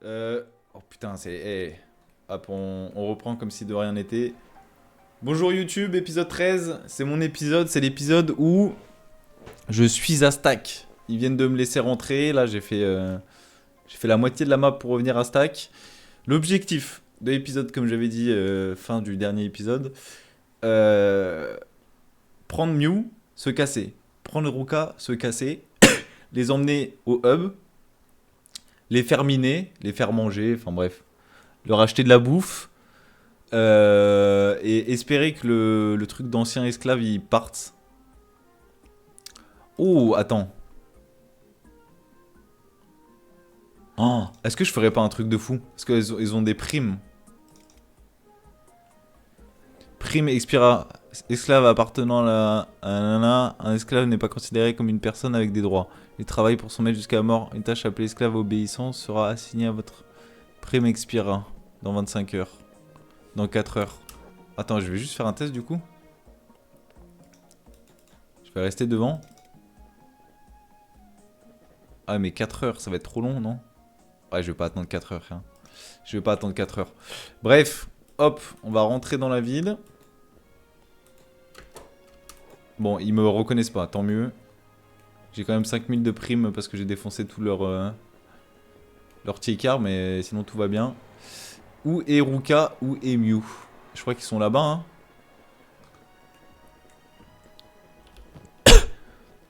Oh putain, c'est... Hop, on reprend comme si de rien n'était. Bonjour YouTube, épisode 13. C'est mon épisode, c'est l'épisode où je suis à stack. Ils viennent de me laisser rentrer. Là, j'ai fait la moitié de la map pour revenir à stack. L'objectif de l'épisode, comme j'avais dit, fin du dernier épisode, euh, prendre Mew, se casser. Prendre Ruka, se casser. Les emmener au hub. Les faire miner, les faire manger, enfin bref. Leur acheter de la bouffe. Et espérer que le truc d'ancien esclave il parte. Oh, attends. Oh, est-ce que je ferais pas un truc de fou? Parce qu'ils ils ont des primes. Prime expira. Esclave appartenant à un nana. Un esclave n'est pas considéré comme une personne avec des droits. Il travaille pour son maître jusqu'à la mort. Une tâche appelée esclave obéissant sera assignée à votre prime expira dans 25 heures. Dans 4 heures. Attends, je vais juste faire un test du coup. Je vais rester devant. Ah mais 4 heures, ça va être trop long, non? Ouais, je vais pas attendre 4 heures. Hein. Je vais pas attendre 4 heures. Bref, hop, on va rentrer dans la ville. Bon, ils me reconnaissent pas, tant mieux. J'ai quand même 5000 de primes parce que j'ai défoncé tout leur tiers, mais sinon tout va bien. Où est Ruka? Où est Mew? Je crois qu'ils sont là-bas, hein.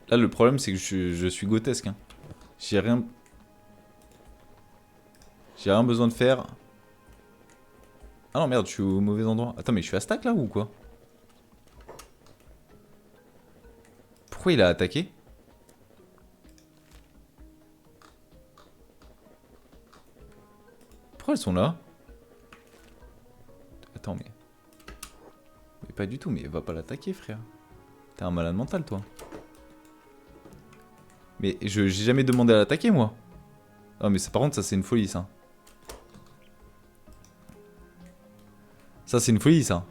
Là, le problème, c'est que je suis grotesque, hein. J'ai rien... J'ai rien besoin de faire. Ah non, merde, je suis au mauvais endroit. Attends, mais je suis à stack là ou quoi? Pourquoi il a attaqué? Pourquoi elles sont là? Attends, mais... Mais pas du tout, mais va pas l'attaquer, frère. T'es un malade mental, toi. Mais j'ai jamais demandé à l'attaquer, moi. Ah, mais ça, par contre, ça, c'est une folie, ça. Ça, c'est une folie, ça.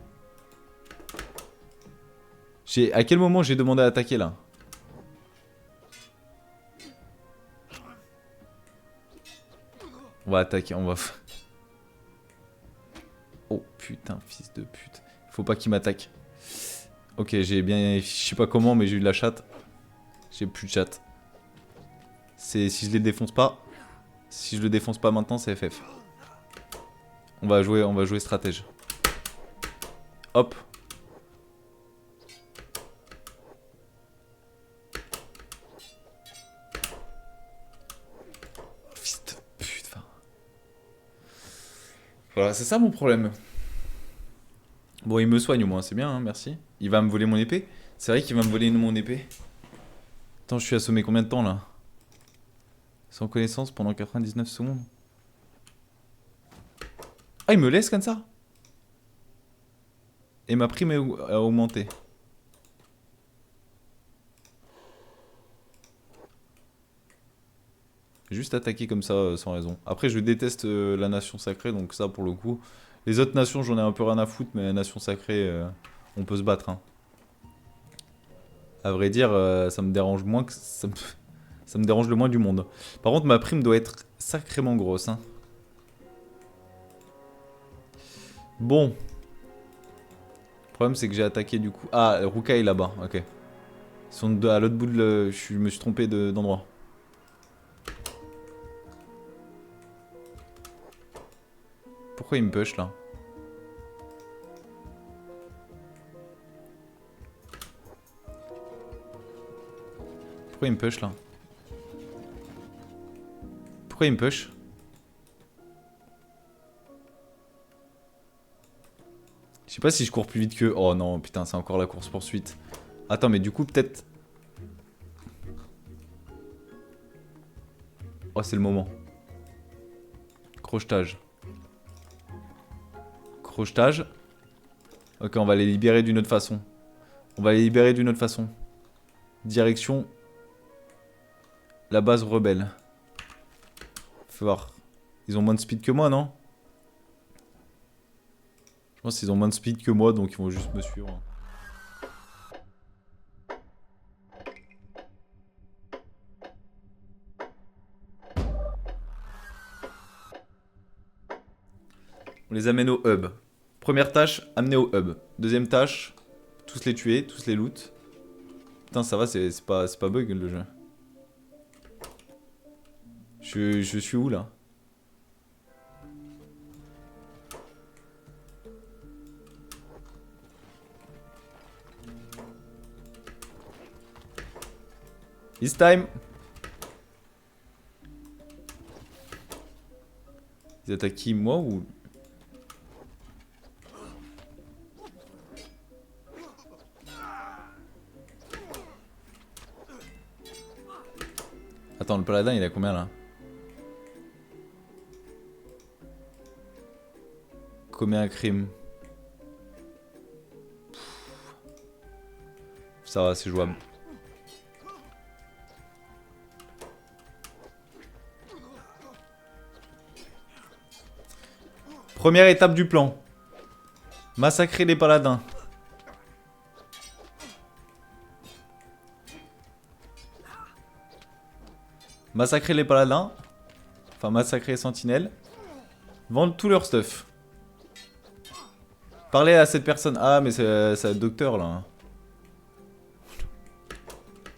À quel moment j'ai demandé à attaquer, là? On va attaquer, on va... Oh, putain, fils de pute. Faut pas qu'il m'attaque. Ok, j'ai bien... Je sais pas comment, mais j'ai eu de la chatte. J'ai plus de chatte. C'est si je les défonce pas. Si je le défonce pas maintenant, c'est FF. On va jouer stratège. Hop. Fils de pute. Voilà, c'est ça mon problème. Bon, il me soigne au moins, c'est bien, hein, merci. Il va me voler mon épée. C'est vrai qu'il va me voler mon épée. Attends, je suis assommé combien de temps là? Sans connaissance pendant 99 secondes. Ah, il me laisse comme ça? Et ma prime a augmenté. Juste attaquer comme ça sans raison. Après, je déteste la nation sacrée, donc ça pour le coup. Les autres nations, j'en ai un peu rien à foutre, mais la nation sacrée, on peut se battre. Hein. À vrai dire, ça me dérange moins que. Ça me dérange le moins du monde. Par contre, ma prime doit être sacrément grosse. Hein. Bon. Le problème, c'est que j'ai attaqué du coup. Ah, Ruka est là-bas, ok. Ils sont à l'autre bout de je me suis trompé d'endroit. Pourquoi il me push là? Pourquoi il me push là? Pourquoi il me push? Je sais pas si je cours plus vite que... Oh non, putain, c'est encore la course poursuite. Attends, mais du coup, peut-être... Oh, c'est le moment. Crochetage. Crochetage. Ok, on va les libérer d'une autre façon. On va les libérer d'une autre façon. Direction... La base rebelle. Faut voir. Ils ont moins de speed que moi, non? Je pense qu'ils ont moins de speed que moi, donc ils vont juste me suivre. On les amène au hub. Première tâche, amener au hub. Deuxième tâche, tous les tuer, tous les loot. Putain, ça va, c'est pas bug le jeu. Je suis où là? It's time. Ils attaquent qui, moi ou... Attends, le paladin il a combien là? Commet un crime. Ça va, c'est jouable. Première étape du plan. Massacrer les paladins. Massacrer les paladins. Enfin, massacrer les sentinelles. Vendre tout leur stuff. Parler à cette personne. Ah, mais c'est le docteur là.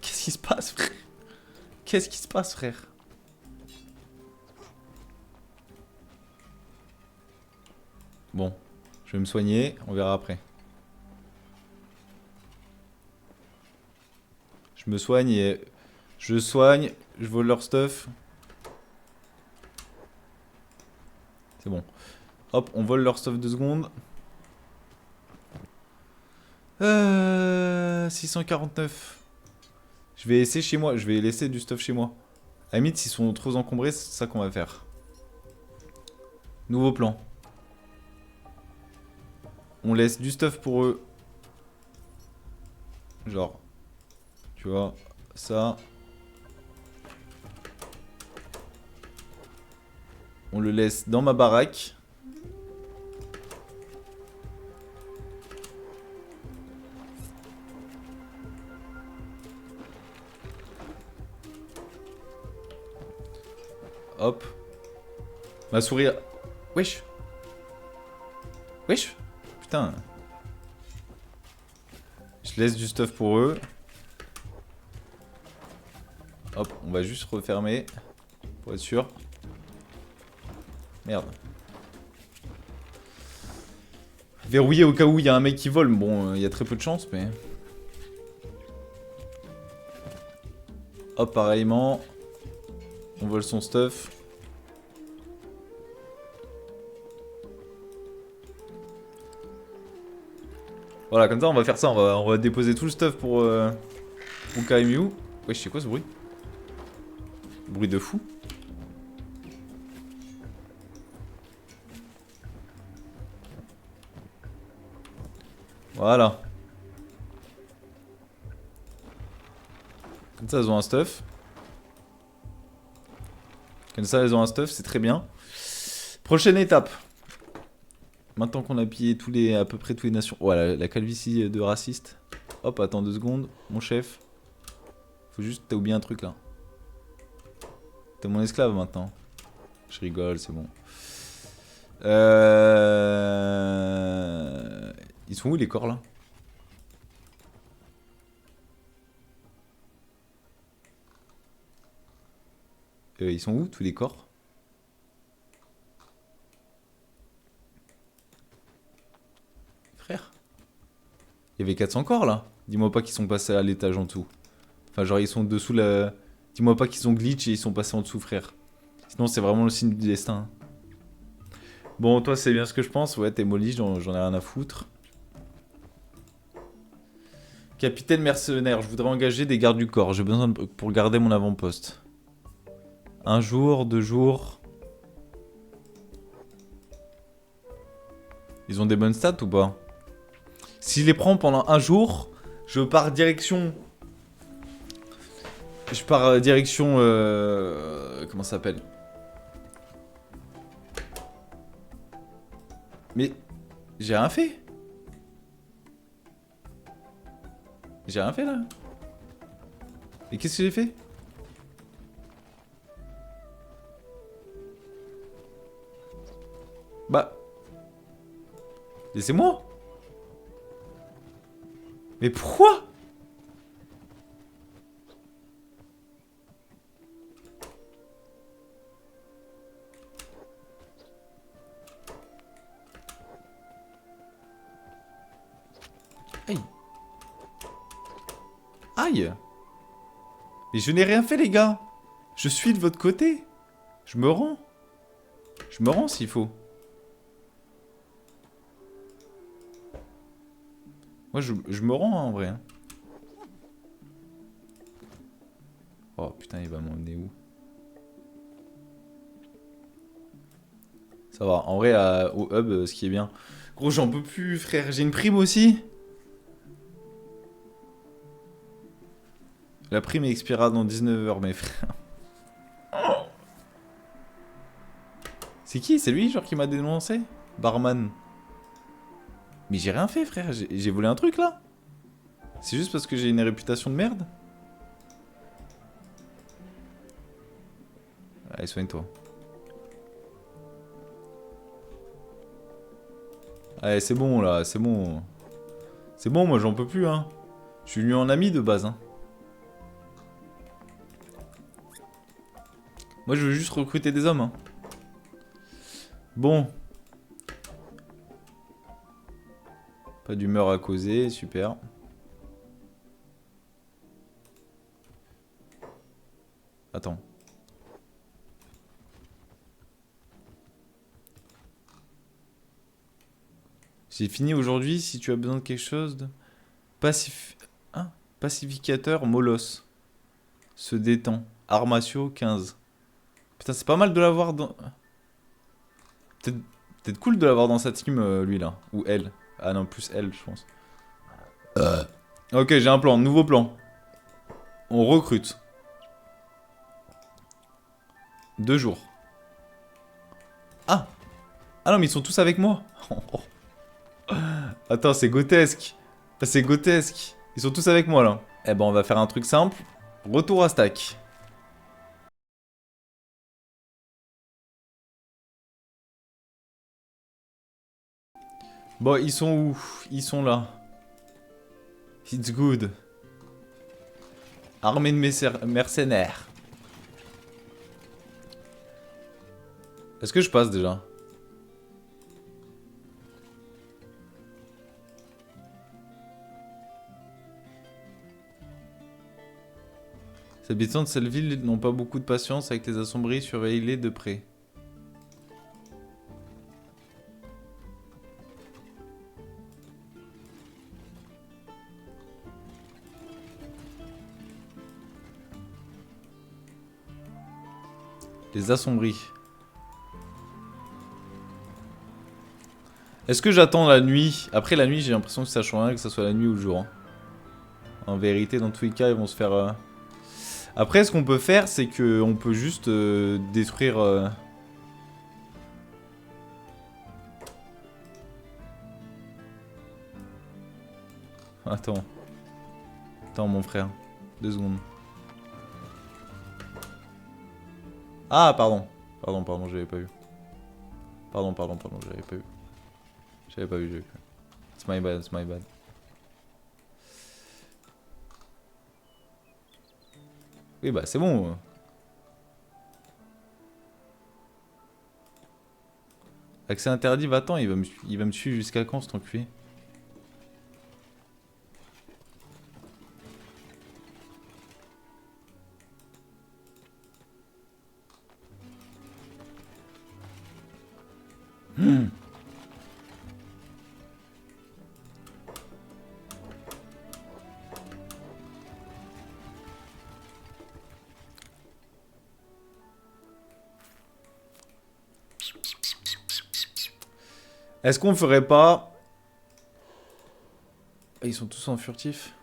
Qu'est-ce qui se passe, frère? Qu'est-ce qui se passe, frère? Bon, je vais me soigner, on verra après. Je me soigne et... Je soigne, je vole leur stuff. C'est bon. Hop, on vole leur stuff 2 secondes. 649. Je vais laisser chez moi, je vais laisser du stuff chez moi. À la limite, s'ils sont trop encombrés, c'est ça qu'on va faire. Nouveau plan. On laisse du stuff pour eux. Genre, tu vois, ça. On le laisse dans ma baraque. Hop. Ma souris... Wesh. Wesh. Putain. Je laisse du stuff pour eux. Hop, on va juste refermer. Pour être sûr. Merde. Verrouiller au cas où il y a un mec qui vole. Bon, il y a très peu de chance, mais... Hop, pareillement. On vole son stuff. Voilà, comme ça, on va faire ça. On va déposer tout le stuff pour KMU. Wesh, c'est quoi ce bruit? Bruit de fou. Voilà. Comme ça, elles ont un stuff. Comme ça, elles ont un stuff, c'est très bien. Prochaine étape. Maintenant qu'on a pillé à peu près toutes les nations. Voilà, la calvitie de raciste. Hop, attends 2 secondes. Mon chef. Faut juste... T'as oublié un truc là. T'es mon esclave maintenant. Je rigole, c'est bon. Ils sont où les corps là? Ils sont où tous les corps? Frère, il y avait 400 corps là. Dis-moi pas qu'ils sont passés à l'étage en dessous. Enfin genre ils sont dessous la... Dis-moi pas qu'ils ont glitch et ils sont passés en dessous, frère. Sinon c'est vraiment le signe du destin. Bon, toi c'est bien ce que je pense. Ouais, t'es molly, j'en ai rien à foutre. Capitaine mercenaire, je voudrais engager des gardes du corps. J'ai besoin pour garder mon avant-poste. 1 jour, 2 jours. Ils ont des bonnes stats ou pas? Si je les prends pendant 1 jour, je pars direction... Je pars direction... comment ça s'appelle? Mais... J'ai rien fait. J'ai rien fait là. Et qu'est-ce que j'ai fait? Bah... Laissez-moi. Mais pourquoi? Aïe. Aïe. Mais je n'ai rien fait, les gars. Je suis de votre côté. Je me rends. Je me rends s'il faut. Moi, je me rends, hein, en vrai. Hein. Oh, putain, il va m'emmener où? Ça va. En vrai, au hub, ce qui est bien. Gros, j'en peux plus, frère. J'ai une prime aussi. La prime expirera dans 19 heures, mes frères. C'est qui? C'est lui, genre, qui m'a dénoncé? Barman. Mais j'ai rien fait, frère. J'ai volé un truc, là. C'est juste parce que j'ai une réputation de merde. Allez, soigne-toi. Allez, c'est bon, là. C'est bon. C'est bon, moi, j'en peux plus, hein. Je suis venu en ami, de base, hein. Moi, je veux juste recruter des hommes, hein. Bon. Pas d'humeur à causer, super. Attends. J'ai fini aujourd'hui, si tu as besoin de quelque chose de... Hein? Pacificateur Molos. Se détend. Armatio 15. Putain, c'est pas mal de l'avoir dans... Peut-être cool de l'avoir dans sa team, lui, là. Ou elle. Ah non, plus elle, je pense. Ok, j'ai un plan. Nouveau plan. On recrute. 2 jours. Ah! Ah non, mais ils sont tous avec moi. Attends, c'est grotesque. C'est grotesque. Ils sont tous avec moi, là. Eh ben, on va faire un truc simple. Retour à stack. Bon, ils sont où? Ils sont là. It's good. Armée de mercenaires. Est-ce que je passe déjà? Les habitants de cette ville n'ont pas beaucoup de patience avec les assombris, surveillez-les de près. Les assombris. Est-ce que j'attends la nuit? Après la nuit, j'ai l'impression que ça change rien, que ça soit la nuit ou le jour. Hein. En vérité, dans tous les cas, ils vont se faire... Après, ce qu'on peut faire, c'est qu'on peut juste détruire... Attends. Attends, mon frère. 2 secondes. Ah, pardon. Pardon, j'avais pas vu. Pardon, j'avais pas vu. J'avais pas vu. It's my bad, it's my bad. Oui, bah c'est bon. Accès interdit, va-t'en, il va me suivre jusqu'à quand, cet enculé? Est-ce qu'on ferait pas... Ils sont tous en furtif.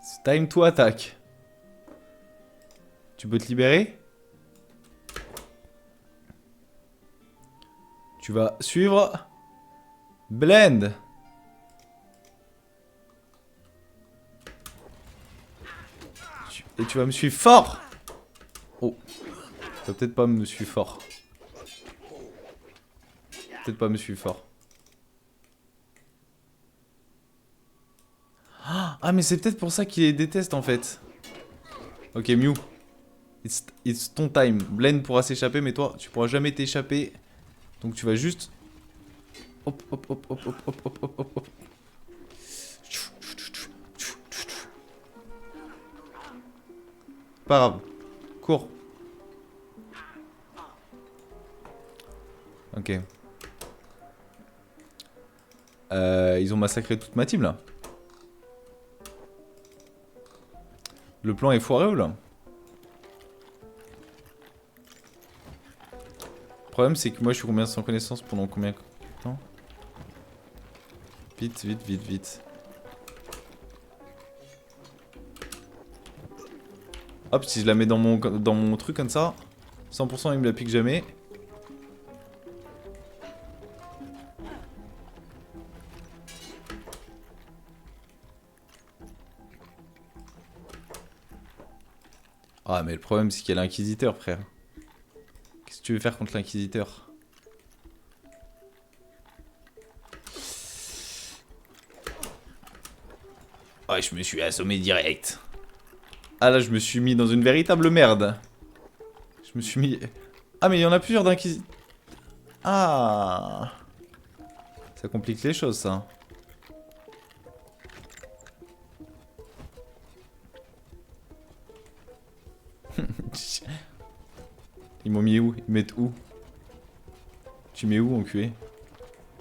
It's time to attack. Tu peux te libérer? Tu vas suivre Blend. Et tu vas me suivre fort. Oh. Tu vas peut-être pas me suivre fort. Peut-être pas me suivre fort. Ah mais c'est peut-être pour ça qu'il les déteste en fait. Ok Mew. It's ton time. Blend pourra s'échapper mais toi tu pourras jamais t'échapper. Donc tu vas juste... Hop hop hop hop hop hop hop hop hop hop. Pas grave. Cours. Ok. Ils ont massacré toute ma team là. Le plan est foiré ou là? Le problème c'est que moi je suis combien sans connaissance pendant combien de temps? Vite, vite, vite, vite. Hop, si je la mets dans mon truc comme ça, 100% il me la pique jamais. Ah mais le problème c'est qu'il y a l'inquisiteur frère. Qu'est-ce que tu veux faire contre l'inquisiteur? Ouais, je me suis assommé direct. Ah là je me suis mis dans une véritable merde. Je me suis mis... Ah mais il y en a plusieurs d'inquisiteurs. Ah, ça complique les choses ça. Ils m'ont mis où? Ils mettent où? Tu mets où enculé?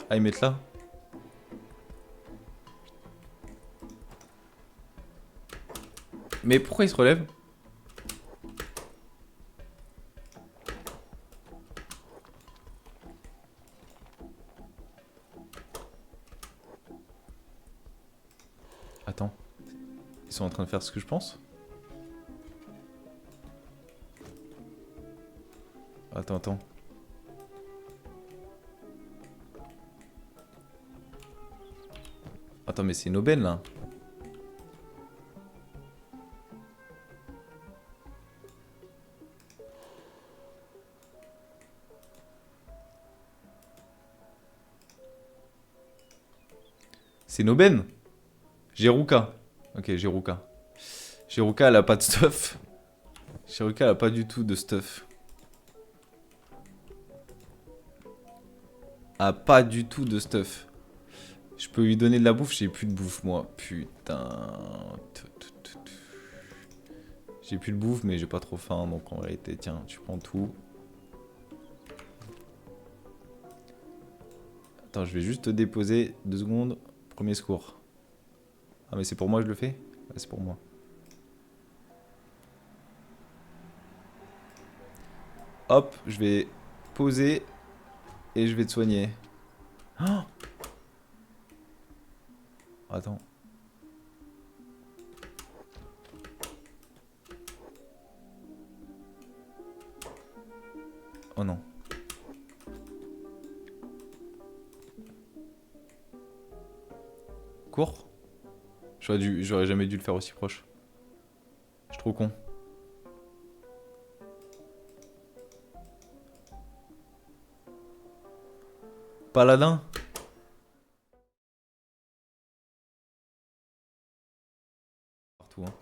Ah ils mettent là? Mais pourquoi ils se relèvent? Attends. Ils sont en train de faire ce que je pense? Attends, attends. Attends, mais c'est une aubaine là. C'est une aubaine. Jeruka. Ok, Jeruka. Jeruka, elle a pas de stuff. Jeruka, elle a pas du tout de stuff. Elle a pas du tout de stuff. Je peux lui donner de la bouffe, j'ai plus de bouffe moi. Putain. J'ai plus de bouffe, mais j'ai pas trop faim, donc en réalité, tiens, tu prends tout. Attends, je vais juste te déposer 2 secondes. Premier secours. Ah, mais c'est pour moi que je le fais? Ouais, c'est pour moi. Hop, je vais poser et je vais te soigner. Oh, attends. Oh non. Cours. J'aurais jamais dû le faire aussi proche. Je suis trop con. Paladin. Partout, hein.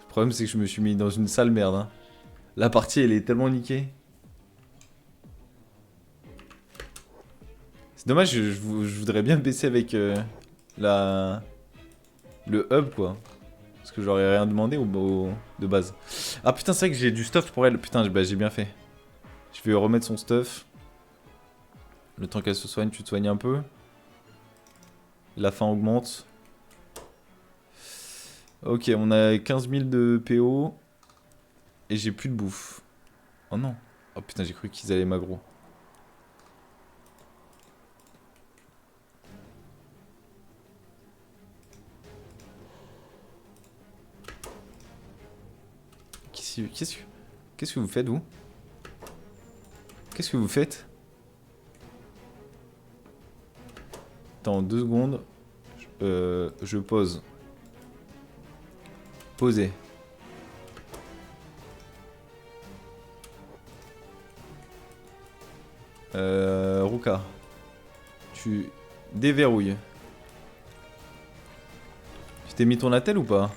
Le problème c'est que je me suis mis dans une sale merde, hein. La partie elle est tellement niquée. C'est dommage, je voudrais bien baisser avec le hub quoi. Parce que j'aurais rien demandé de base. Ah putain, c'est vrai que j'ai du stuff pour elle. Putain, bah, j'ai bien fait. Je vais remettre son stuff. Le temps qu'elle se soigne, tu te soignes un peu. La faim augmente. Ok, on a 15 000 de PO. Et j'ai plus de bouffe. Oh non. Oh putain, j'ai cru qu'ils allaient m'aggro. Qu'est-ce que... Qu'est-ce que vous faites, vous? Qu'est-ce que vous faites? Attends, 2 secondes. Je pose. Poser. Ruka. Tu déverrouilles. Tu t'es mis ton attel ou pas?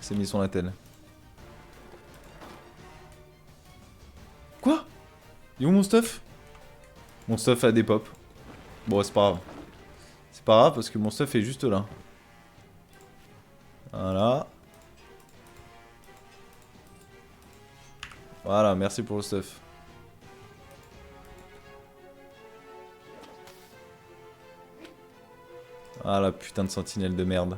C'est mis son attel. Quoi? Il est où mon stuff? Mon stuff a des pop. Bon, c'est pas grave. C'est pas grave parce que mon stuff est juste là. Voilà. Voilà, merci pour le stuff. Ah la putain de sentinelle de merde.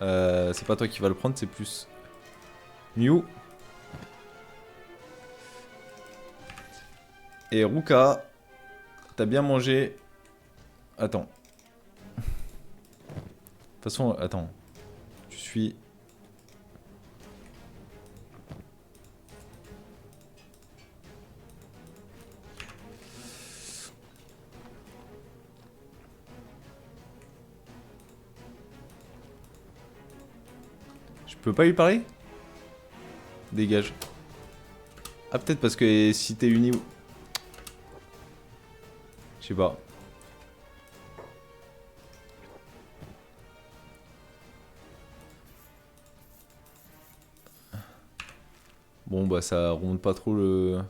C'est pas toi qui va le prendre, c'est plus Mew. Et Ruka, t'as bien mangé. Attends. De toute façon, attends. Tu suis... Je peux pas lui parler? Dégage. Ah, peut-être parce que si t'es uni... Je sais pas. Bon, bah ça remonte pas trop le...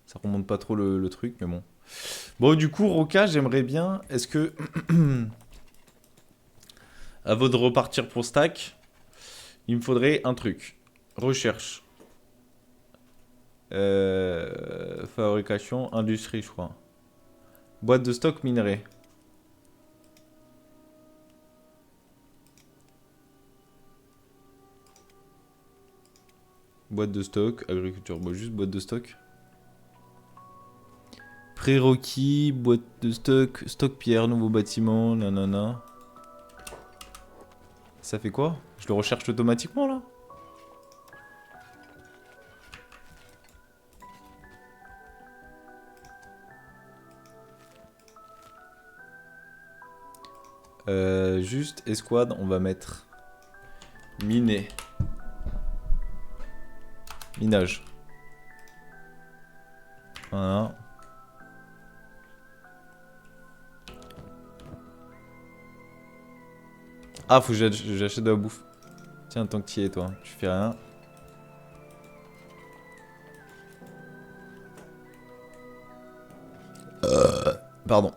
Ça remonte pas trop le truc, mais bon. Bon, du coup, Roca, j'aimerais bien... Est-ce que... À vous de repartir pour stack. Il me faudrait un truc. Recherche. Fabrication, industrie, je crois. Boîte de stock minerai. Boîte de stock, agriculture. Bon, juste boîte de stock. Prérequis, boîte de stock, stock pierre, nouveau bâtiment, nanana. Ça fait quoi? Je le recherche automatiquement là? Juste escouade, on va mettre miner. Minage. Voilà. Ah, faut que j'achète de la bouffe. Tiens, tant que tu y es, toi, tu fais rien. Pardon.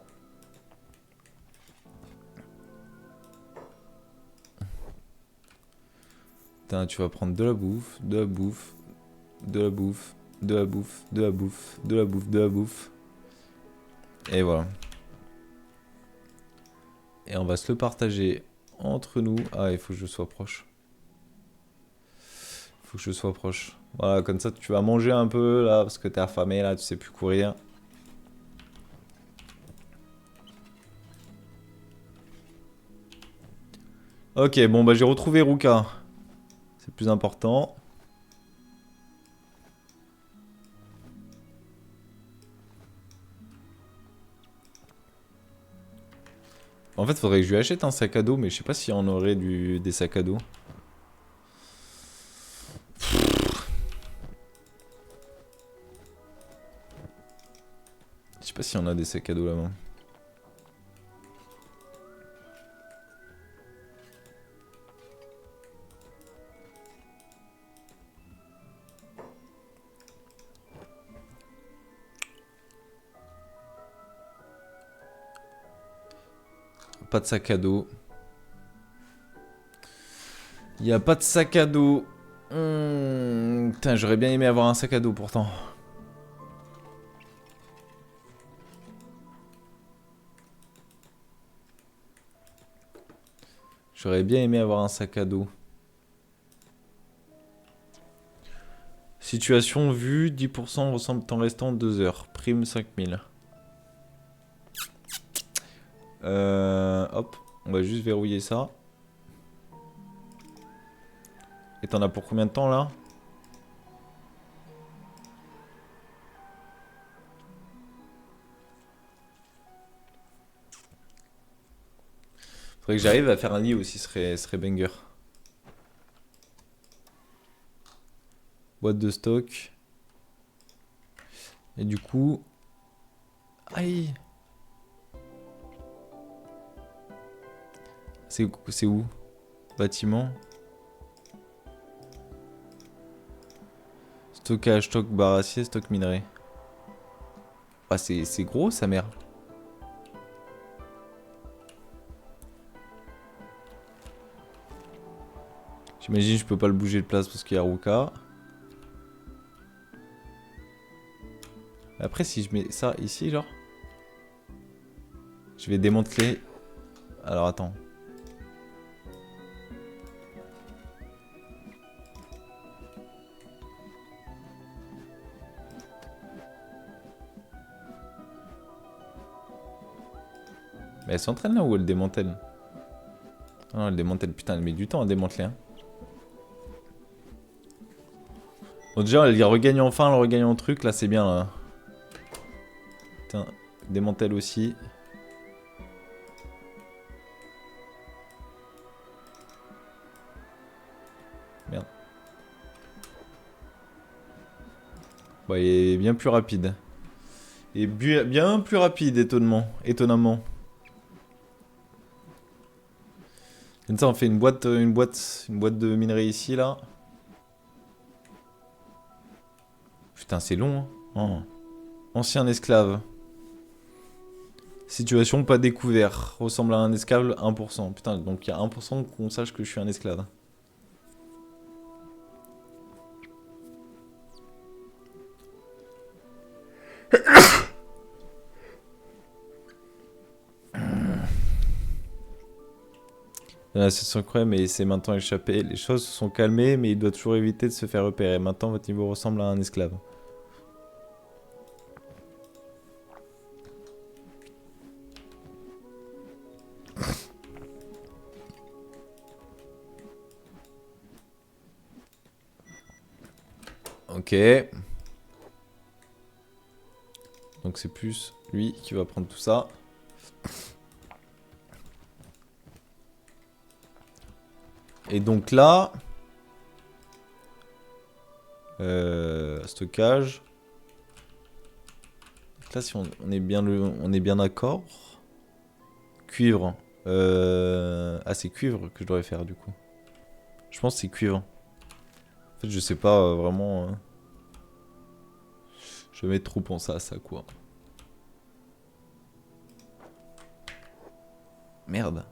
Putain, tu vas prendre de la bouffe, de la bouffe, de la bouffe, de la bouffe, de la bouffe, de la bouffe, de la bouffe. Et voilà. Et on va se le partager entre nous. Ah, il faut que je sois proche. Il faut que je sois proche. Voilà, comme ça tu vas manger un peu là, parce que t'es affamé là, tu sais plus courir. Ok, bon bah j'ai retrouvé Ruka. C'est le plus important. En fait, faudrait que je lui achète un sac à dos, mais je sais pas s'il y en aurait des sacs à dos. Je sais pas s'il y en a des sacs à dos là-bas. Pas de sac à dos. Il n'y a pas de sac à dos. Putain, j'aurais bien aimé avoir un sac à dos pourtant. J'aurais bien aimé avoir un sac à dos. Situation vue, 10% ressemble temps restant 2 heures. Prime 5000. Hop, on va juste verrouiller ça. t'en as pour combien de temps là? Faudrait que j'arrive à faire un lit aussi, serait banger. Boîte de stock. Et du coup... Aïe! C'est où? Bâtiment. Stockage, stock barassier, stock minerai. Ah, c'est gros sa mère. J'imagine je peux pas le bouger de place parce qu'il y a Ruka. Après si je mets ça ici genre. Je vais démanteler. Alors attends. Mais elle s'entraîne là ou elle démantèle? Ah non, elle démantèle. Putain, elle met du temps à démanteler. Hein. Bon, déjà, elle regagne enfin, elle regagne en truc. Là, c'est bien. Là. Putain, démantèle aussi. Merde. Bon, il est bien plus rapide. Et bien plus rapide, étonnamment. Comme ça, on fait une boîte de minerai ici, là. Putain, c'est long. Hein. Oh. Ancien esclave. Situation pas découvert. Ressemble à un esclave, 1%. Putain, donc il y a 1% qu'on sache que je suis un esclave. C'est incroyable, mais c'est maintenant échappé. Les choses se sont calmées, mais il doit toujours éviter de se faire repérer. Maintenant, votre niveau ressemble à un esclave. Ok. Donc c'est plus lui qui va prendre tout ça. Et donc là... stockage. Donc là, si on est bien d'accord. Cuivre. Ah, c'est cuivre que je devrais faire du coup. Je pense que c'est cuivre. En fait, je sais pas vraiment... Je vais mettre trop en ça quoi. Merde.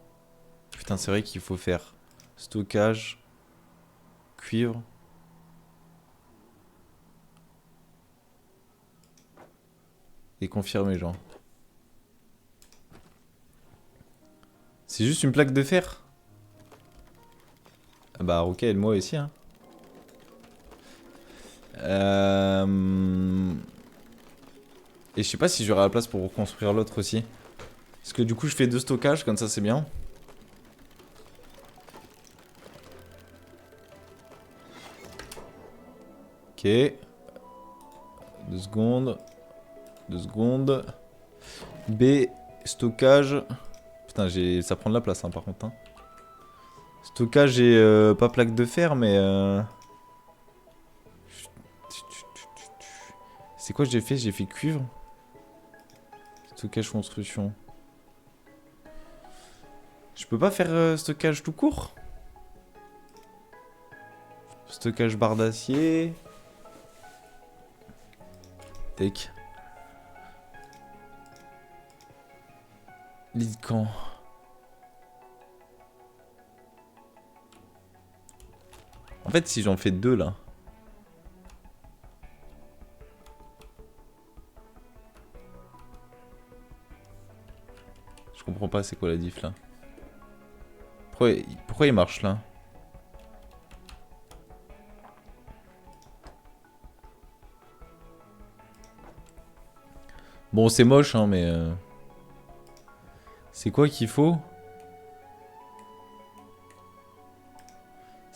Putain, c'est vrai qu'il faut faire stockage, cuivre. Et confirmer, genre. C'est juste une plaque de fer. Ah bah, ok, et moi aussi, hein. Et je sais pas si j'aurai la place pour reconstruire l'autre aussi. Parce que du coup, je fais 2 stockages, comme ça, c'est bien. Ok. 2 secondes. 2 secondes. B, stockage. Putain, ça prend de la place, hein, par contre. Hein. Stockage et pas plaque de fer, mais... C'est quoi que j'ai fait? J'ai fait cuivre. Stockage construction. Je peux pas faire stockage tout court? Stockage barre d'acier. Tech. Lit de camp. En fait, si j'en fais 2 là. Je comprends pas c'est quoi la diff là. Pourquoi il marche là? Bon, c'est moche, hein, mais... C'est quoi qu'il faut?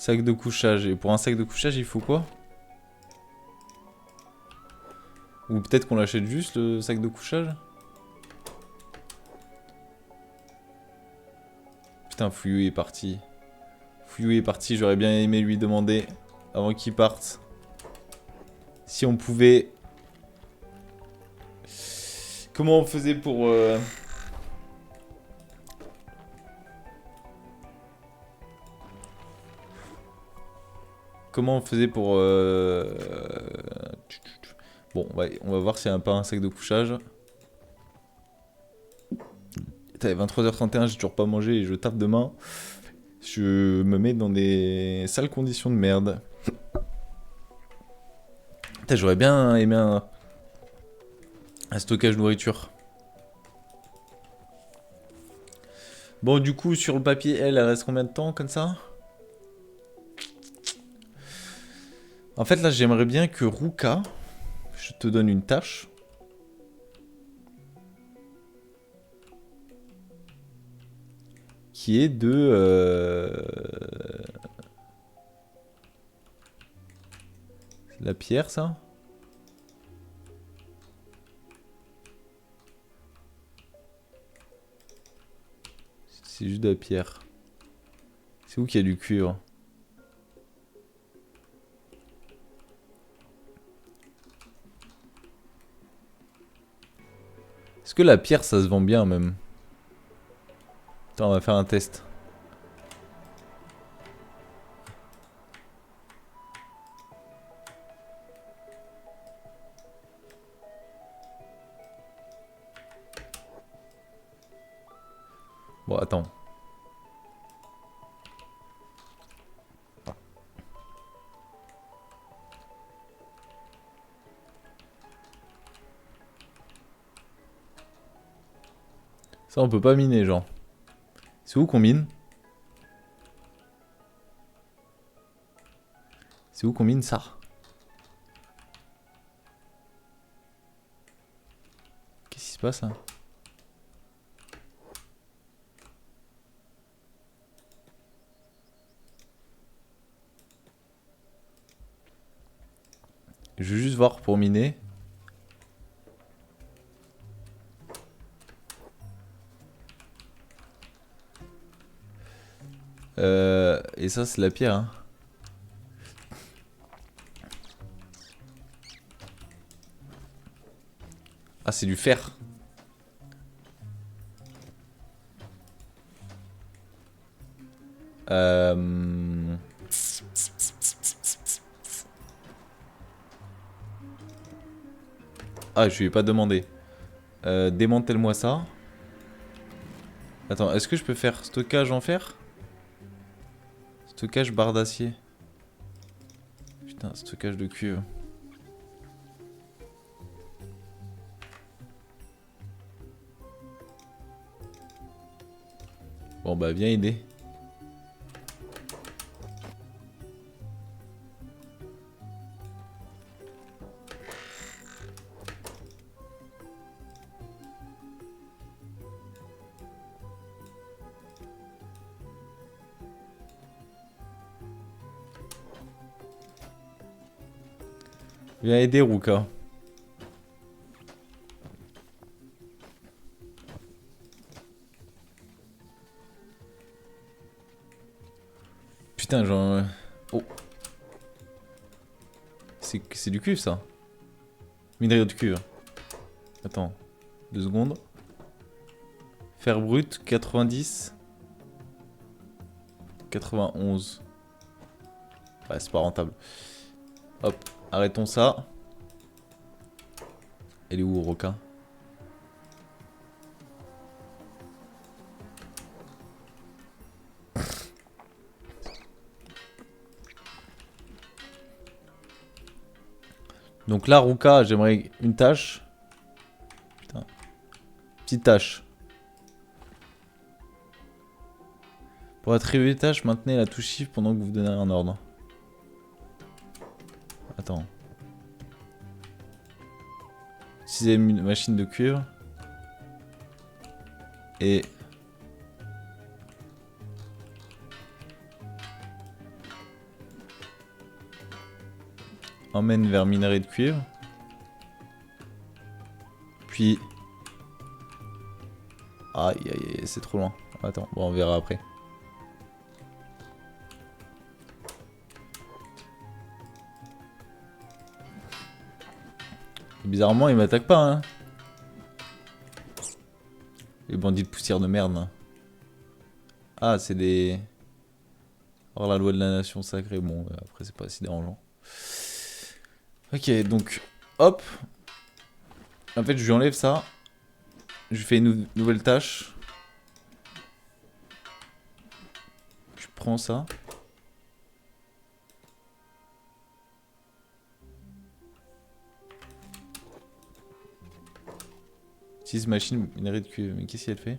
Sac de couchage. Et pour un sac de couchage, il faut quoi? Ou peut-être qu'on l'achète juste, le sac de couchage? Putain, Fouillou est parti. Fouillou est parti, j'aurais bien aimé lui demander, avant qu'il parte, si on pouvait... Comment on faisait pour... Comment on faisait pour... Bon, on va voir s'il n'y a pas un sac de couchage. Putain, 23h31, j'ai toujours pas mangé et je tape demain. Je me mets dans des sales conditions de merde. Putain, j'aurais bien aimé un stockage de nourriture. Bon, du coup, sur le papier, elle reste combien de temps comme ça? En fait, là, j'aimerais bien que Ruka, je te donne une tâche. Qui est de... La pierre, ça? C'est juste de la pierre. C'est où qu'il y a du cuivre? Est-ce que la pierre, ça se vend bien, même? Attends, on va faire un test. Bon, attends. Ça, on peut pas miner, genre. C'est où qu'on mine? C'est où qu'on mine ça? Qu'est-ce qui se passe, là? Je vais juste voir pour miner. Et ça, c'est la pierre, hein. Ah, c'est du fer. Ah, je lui ai pas demandé. Démantèle-moi ça. Attends, est-ce que je peux faire stockage en fer? Stockage barre d'acier. Putain, stockage de cuivre. Bon bah viens aider. Viens aider Ruka. Putain, genre... Oh. C'est du cuivre, ça. Minerai de cuivre. Attends. 2 secondes. Fer brut, 90. 91. Ouais, c'est pas rentable. Hop, arrêtons ça. Elle est où, Roca? Donc là, Ruka, j'aimerais une tâche. Putain. Petite tâche. Pour attribuer tâche, maintenez la touche shift pendant que vous donnez un ordre. Attends. Sixième une machine de cuivre. Et... emmène vers minerai de cuivre. Puis... Aïe aïe aïe, c'est trop loin. Attends, bon, on verra après. Bizarrement, il m'attaque pas, hein. Les bandits de poussière de merde. Hein. Ah, c'est des... Hors la loi de la nation sacrée. Bon, après, c'est pas si dérangeant. Ok, donc, hop. En fait, je lui enlève ça. Je lui fais une nouvelle tâche. Je prends ça. Utilise machine minerai de cuivre. Mais qu'est-ce qu'elle fait?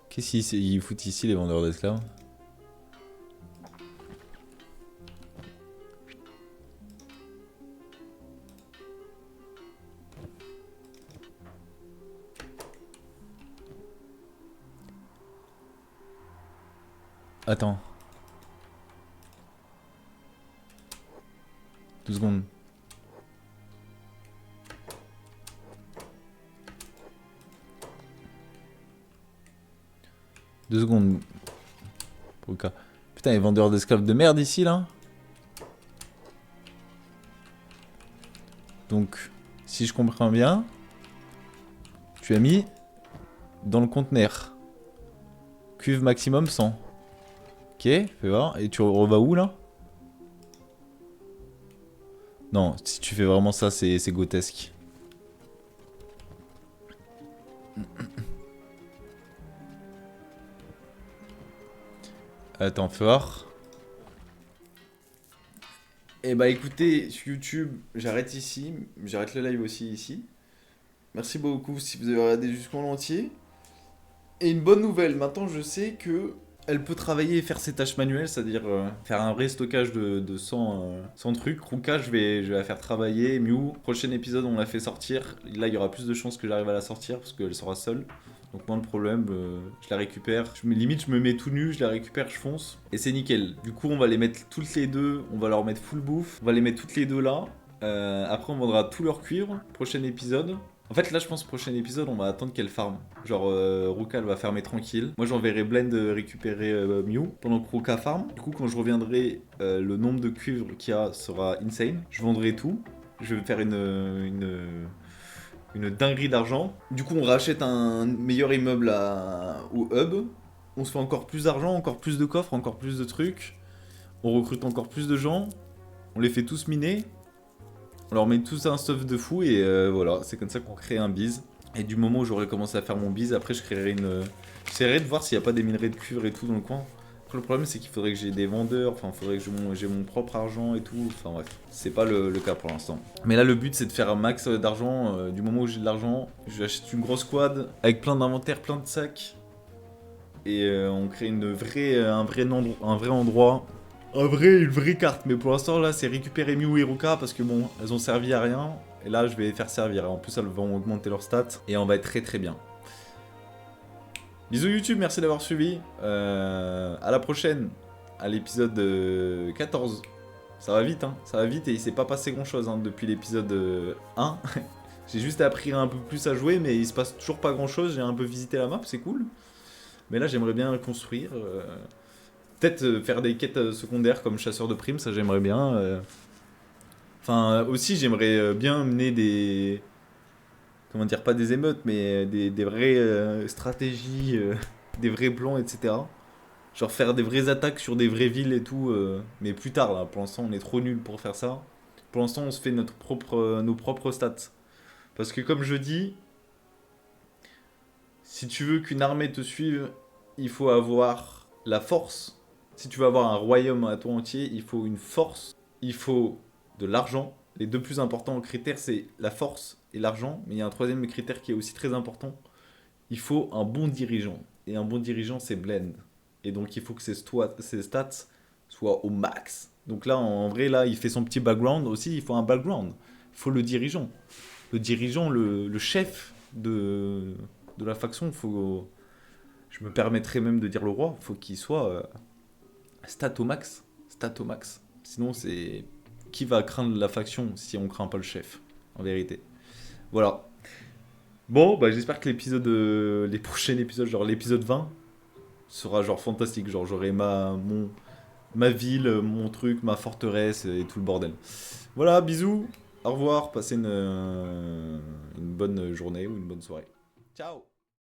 Qu'est-ce qu'ils foutent ici, les vendeurs d'esclaves? Attends. 2 secondes. Deux secondes. Pourquoi? Putain, les vendeurs d'esclaves de merde ici, là. Donc, si je comprends bien, tu as mis dans le conteneur. Cuve maximum 100. Ok, fais voir. Et tu revas où, là? Non, si tu fais vraiment ça, c'est grotesque. Attends, fais voir. Eh bah écoutez, sur YouTube, j'arrête ici. J'arrête le live aussi ici. Merci beaucoup si vous avez regardé jusqu'en entier. Et une bonne nouvelle, maintenant je sais que elle peut travailler et faire ses tâches manuelles, c'est-à-dire faire un vrai stockage de 100 trucs. Ruka, je vais la faire travailler. Mew, prochain épisode, on la fait sortir. Là, il y aura plus de chances que j'arrive à la sortir parce qu'elle sera seule. Donc moi le problème, je la récupère. Limite, je me mets tout nu, je la récupère, je fonce. Et c'est nickel. Du coup, on va les mettre toutes les deux. On va leur mettre full bouffe. On va les mettre toutes les deux là. Après, on vendra tout leur cuivre. Prochain épisode. En fait, là, je pense prochain épisode, on va attendre qu'elle farm. Genre, Ruka, elle va farmer tranquille. Moi, j'enverrai Blend récupérer Mew pendant que Ruka farm. Du coup, quand je reviendrai, le nombre de cuivre qu'il y a sera insane. Je vendrai tout. Je vais faire une dinguerie d'argent. Du coup, on rachète un meilleur immeuble au hub. On se fait encore plus d'argent, encore plus de coffres, encore plus de trucs. On recrute encore plus de gens. On les fait tous miner. On leur met tous un stuff de fou et voilà, c'est comme ça qu'on crée un biz. Et du moment où j'aurai commencé à faire mon biz, après je créerai une... J'essaierai de voir s'il n'y a pas des minerais de cuivre et tout dans le coin. Après le problème c'est qu'il faudrait que j'ai des vendeurs, enfin il faudrait que j'ai mon propre argent et tout. Enfin bref, c'est pas le cas pour l'instant. Mais là le but c'est de faire un max d'argent. Du moment où j'ai de l'argent, j'achète une grosse squad avec plein d'inventaires, plein de sacs. Et on crée un vrai endroit. Une vraie carte, mais pour l'instant là c'est récupérer Mew et Ruka parce que bon, elles ont servi à rien. Et là je vais les faire servir. Et en plus elles vont augmenter leurs stats et on va être très très bien. Bisous YouTube, merci d'avoir suivi. À la prochaine, à l'épisode 14. Ça va vite, hein, ça va vite et il s'est pas passé grand chose depuis l'épisode 1. J'ai juste appris un peu plus à jouer, mais il se passe toujours pas grand chose. J'ai un peu visité la map, c'est cool. Mais là j'aimerais bien construire. Peut-être faire des quêtes secondaires comme chasseur de primes, ça j'aimerais bien. Enfin, aussi j'aimerais bien mener des... Comment dire, pas des émeutes, mais des vraies stratégies, des vrais plans, etc. Genre faire des vraies attaques sur des vraies villes et tout, mais plus tard là, pour l'instant on est trop nul pour faire ça. Pour l'instant on se fait nos propres stats. Parce que comme je dis, si tu veux qu'une armée te suive, il faut avoir la force. Si tu veux avoir un royaume à toi entier, il faut une force, il faut de l'argent. Les deux plus importants critères, c'est la force et l'argent. Mais il y a un troisième critère qui est aussi très important. Il faut un bon dirigeant. Et un bon dirigeant, c'est Blend. Et donc, il faut que ses stats soient au max. Donc là, en vrai, là, il fait son petit background. Aussi, il faut un background. Il faut le dirigeant. Le dirigeant, le chef de la faction, Je me permettrais même de dire le roi, faut qu'il soit stat au max. Stat au max. Sinon, c'est... Qui va craindre la faction si on craint pas le chef, en vérité. Voilà. Bon, bah j'espère que les prochains épisodes, genre l'épisode 20, sera genre fantastique. Genre j'aurai ma ville, mon truc, ma forteresse et tout le bordel. Voilà, bisous, au revoir, passez une bonne journée ou une bonne soirée. Ciao!